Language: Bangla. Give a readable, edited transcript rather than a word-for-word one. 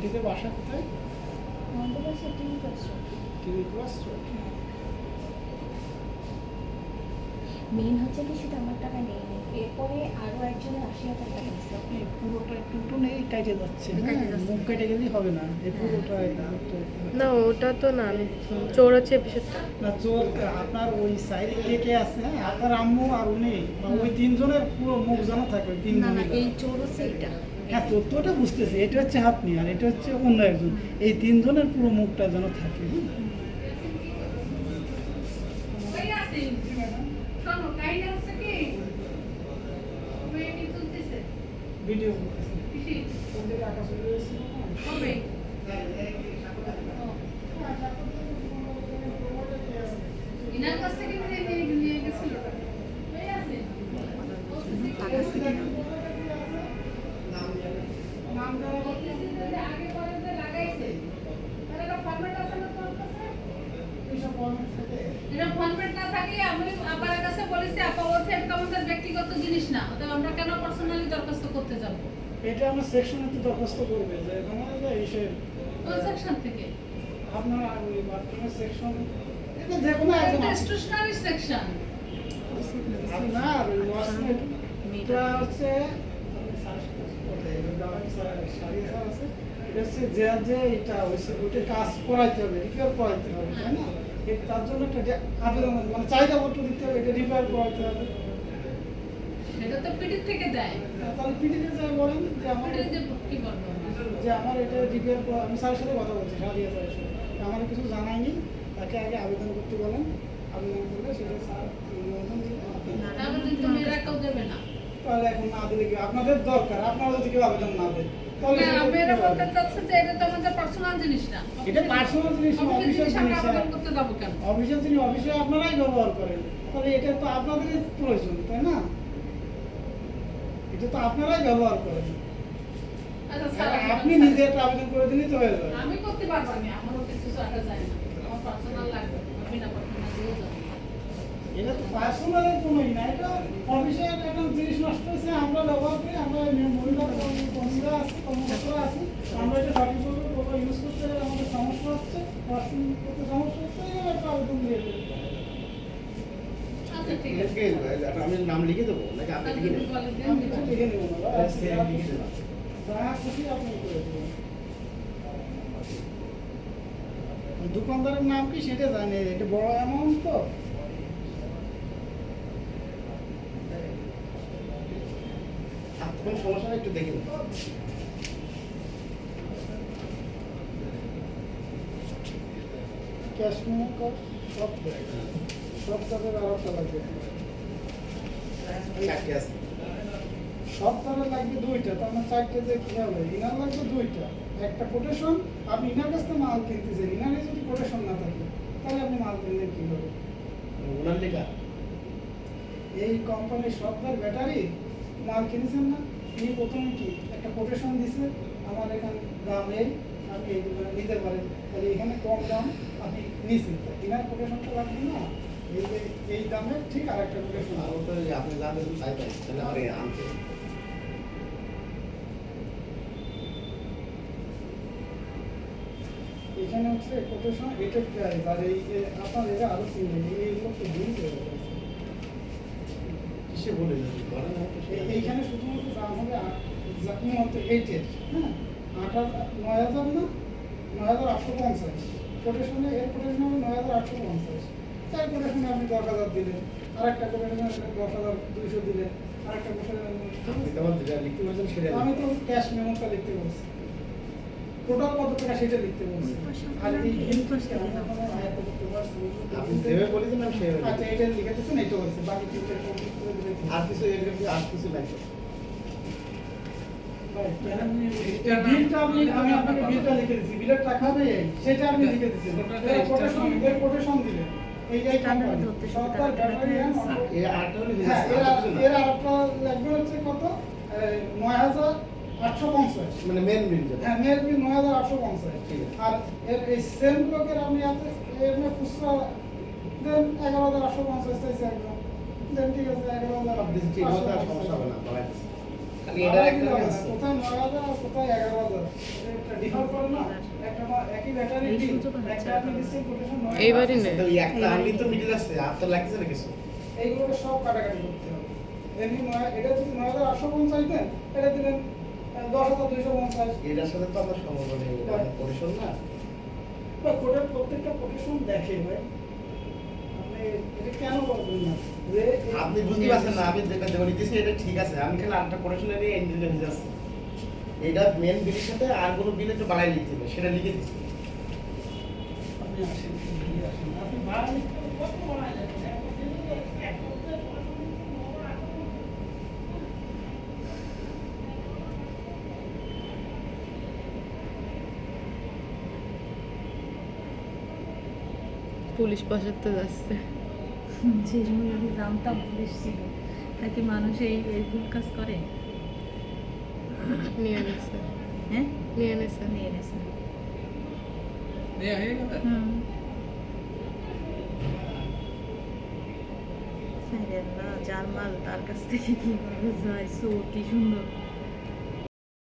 সিটিতে বাসা কোথায়? আমাদের বাসা TV class TV class road. Main হচ্ছে কি শুধু আমার টাকা নেই এরপরে আরও একজনের 80,000 টাকা দিচ্ছে। এই পুরোটা একটু নেই কেটে যাচ্ছে, কেটে যাচ্ছে। মুখ কেটে গেলেই হবে না, এই পুরোটা না ওটা তো না, আমি চোর হচ্ছে এপিসোডটা। না চোর আপনার ওই সাইডে কে কে আছে, হ্যাঁ আপনার আম্মু আর উনি বা ওই তিনজনের পুরো মুখ জানা থাকে, ওই তিন না না মহিলা। এই চোর হচ্ছে এটা। হ্যাঁ চোর তো ওটা বুঝতেছি, এটা হচ্ছে আপনি আর এটা হচ্ছে অন্য একজন, এই তিনজনের পুরো মুখটা যেন থাকে। ভিডিও করতেছি কোন দিকে আকাশ হয়ে গেছে ইনার কাছ থেকে নিয়ে গেছিল টাকা আছে কিনা? নাম দেওয়া আগে পরে যে লাগাইছে তাহলে একটা ফরম্যাট আছে না তোর কাছে এইসব ফর্মেট থাকে। এটা ফরম্যাট না থাকে আমি আপার কাছে বলেছি আপা বলছে এটা আমাদের ব্যক্তিগত জিনিস না তো আমরা কেন পার্সোনালি দরখাস্ত করতে যাব এটা আমরা সেকশনে তো দরখাস্ত করবে যে এখানে যে এসে কোন সেকশন থেকে আপনার ওই বাথরুমের সেকশন, এটা যে কোনো একজন এটা আছে। স্টেশনারি সেকশন আপনার ওই ওয়াশমেট মেয়েটা এটা হচ্ছে এটা হচ্ছে যে এটা ওইটা কাজ করাইতে হবে, রিপেয়ার করাইতে হবে, তাই না? তার জন্য একটা আবেদন মানে চাহিদা পত্র দিতে হবে, এটা রিপেয়ার করাইতে হবে। সেটা তো পিডি থেকে দেয় তাহলে পিডিতে যাই বলেন যে আমার পিডি যে কি করব যে আমার এটা রিপেয়ার, আমি স্যারের সাথে কথা বলছি, সাদিয়া স্যারের সাথে, আমার কিছু জানায়নি, তাকে আগে আবেদন করতে বলেন, আবেদন করলে সেটা স্যার অনুমোদন দিবে। তাহলে তুমি এরা কেউ দেবে না তাহলে এখন না দিলে কি আপনাদের দরকার, আপনারা যদি কেউ আবেদন না দেন তাহলে না, সেটা আমি এরা কি বলতে হবে? চাচ্ছি যে এটা তো আমাদের পার্সোনাল জিনিস না এটা পার্সোনাল জিনিস না, অফিসিয়াল জিনিস আমরা জিনিস। আবেদন করতে যাবো কেন অফিসিয়াল জিনিস অফিসে আপনারাই ব্যবহার করেন, তাহলে এটা তো আপনাদেরই প্রয়োজন, তাই না? এটা তো আপনারাই ব্যবহার করেন, আচ্ছা স্যার আপনি নিজে একটা আবেদন করে দিলেই তো হয়ে যাবে। আমি করতে পারবো না আমারও কিছু আটা যায় না আমার পার্সোনাল লাগবে আমি না পার্সোনাল দিয়ে যাবো এটা তো পার্সোনালের কোনোই না, এটা অফিসে একটা জিনিস নষ্ট হয়েছে, আমরা ব্যবহার করি, আমরা মহিলা কর্মীরা আছি, কর্মকর্তারা আছি, আমরা এটা সঠিকভাবে ইউজ করতে গেলে আমাদের সমস্যা হচ্ছে, ওয়াশরুম করতে সমস্যা হচ্ছে, এরকম একটা আবেদন দিয়ে দেবে। আচ্ছা ঠিক আছে আমি নাম লিখে দেবো নাকি আপনি লিখে আপনি দেবেন? বলে দিন আমি কিছু লিখে নেবো না, লিখে দেবেন। যা খুশি আপনি করে দেবেন। দোকানদারের নাম কি সেটা জানি, এটা বড় অ্যামাউন্ট তো। কোনো সমস্যা নেই, একটু দেখে নিন। ক্যাশ মেমো কার্ড সব তাদের আর একটা লাগবে, চারটে আছে। সব তাদের লাগবে দুইটা, তার মানে চারটে যে কি হবে, ইনার লাগবে দুইটা, একটা কোটেশন। আপনি ইনার কাছ থেকে মাল কিনতেছেন, ইনারে যদি কোটেশন না থাকে তাহলে আপনি মাল কিনলেন কীভাবে? ওনার লেখা এই কোম্পানির সবটার ব্যাটারি মাল কিনেছেন না, তিনি প্রথমে কি একটা কোটেশন দিছে, আমার এখানে দাম এই, আপনি এই দোকানে নিতে পারেন, তাহলে এখানে কম দাম আপনি নিছেন, ইনার কোটেশনটা লাগবে না, এই যে এই দামে ঠিক আর একটা কোটেশন। আর ওটা যে আপনি যা দেবেন তাই পাই, তাহলে আমার আনতে এখানে হচ্ছে কোটেশন এটা প্রাইস, আর এই যে আপনার এটা আরো কিনবেন, এইগুলো তো ভুল করে কিসে বলে দেবেন? ঘরে না তো এইখানে শুধুমাত্র দাম হবে মতো এইটের, হ্যাঁ 9,000 না 9,850, কোটেশনে এর কোটেশন হবে 9,850, তার কোটেশনে আপনি 10,000 দিলেন, আর একটা কোটেশনে 10,200 দিলেন, আর একটা কোটেশনে আপনি তো আমার যেটা লিখতে বলছেন সেটা আমি তো ক্যাশ মেমোটা লিখতে বলছি, টোটাল কত টাকা সেটা লিখতে বলছি, আর এই ইনভয়েসটা আমি আপনাদের আয়ত্ত করতে পারছি। আপনি যেভাবে বলেছেন আমি সেভাবে আচ্ছা এটা লিখেছেন, এইটা হয়েছে, বাকি তিনটে কমপ্লিট করে দিলে আর কিছু এর মধ্যে আর কিছু লাগবে। বিলটা আমি আপনাকে বিলটা লিখে দিচ্ছি, বিলের টাকা হবে এই, সেটা আপনি লিখে দিচ্ছেন, এর কোটেশন দিলেন, এই যে কোম্পানি সরকার ব্যাটারি এর আরটা হলে হ্যাঁ এর আরেকটা লাগবে হচ্ছে কত 9,850, মানে মেন বিল যেটা। হ্যাঁ মেয়ের বিল 9,850, ঠিক আছে। আর এই সেম ব্লকের আপনি এর খুচরা দেন 11,850 চাইছে একদম, দেন ঠিক আছে সব দিন ঠিক মতো আর সমস্যা 11,850। হবে না, বলাই দিচ্ছি। খালি এটা একটা দিলে হবে না। আছে। কোথায় 9,000 আর কোথায় 11,000 এটা ডিফার করে না। একটা একই ব্যাটারি এই বিল, সুযোগ আছে একটা আপনি দিচ্ছেন কোটেশন 9,000 এইবারই নেই। তো ওই একটা আমি তো মিডিল আছে আর তো লাগছে না কিছু। এইগুলোকে সব কাটাকাটি করতে হবে। এমনি এটা যদি 9,850 দেন, এটা দিলেন 10,250। এটার সাথে তো আমরা সম্ভব নেই, এটা পরিশোধ না। বা কোটের প্রত্যেকটা কোটেশন দেখে ভাই, আপনি এটা কেন করবেন না? যে আপনি বুঝতে পারছেন না, আমি যেটা দেবো দিতেছি এটা ঠিক আছে, আমি খালি আরেকটা পরিশোধ নিয়ে এন্ডিল হয়ে যাচ্ছে। এটা মেন বিলের সাথে আর কোনো বিল একটু বাড়াই লিখতে হবে, সেটা লিখে দিচ্ছি। আপনি আসেন, এগিয়ে আসেন। আপনি ভাড়া নিতে কত বাড়ায় যাবেন? এক সপ্তাহে পুলিশ পাশাতে যাচ্ছে। সেই সময় যদি জানতাম পুলিশ ছিল, তাকে মানুষ এই এই ভুল কাজ করে। নিয়ে নিছে, হ্যাঁ, নিয়ে নিছে। নিয়ে এনেছে। নেওয়া হয়ে গেছে? হুম। না, যার মাল তার কাছ থেকে কিভাবে যায়, সো কি সুন্দর।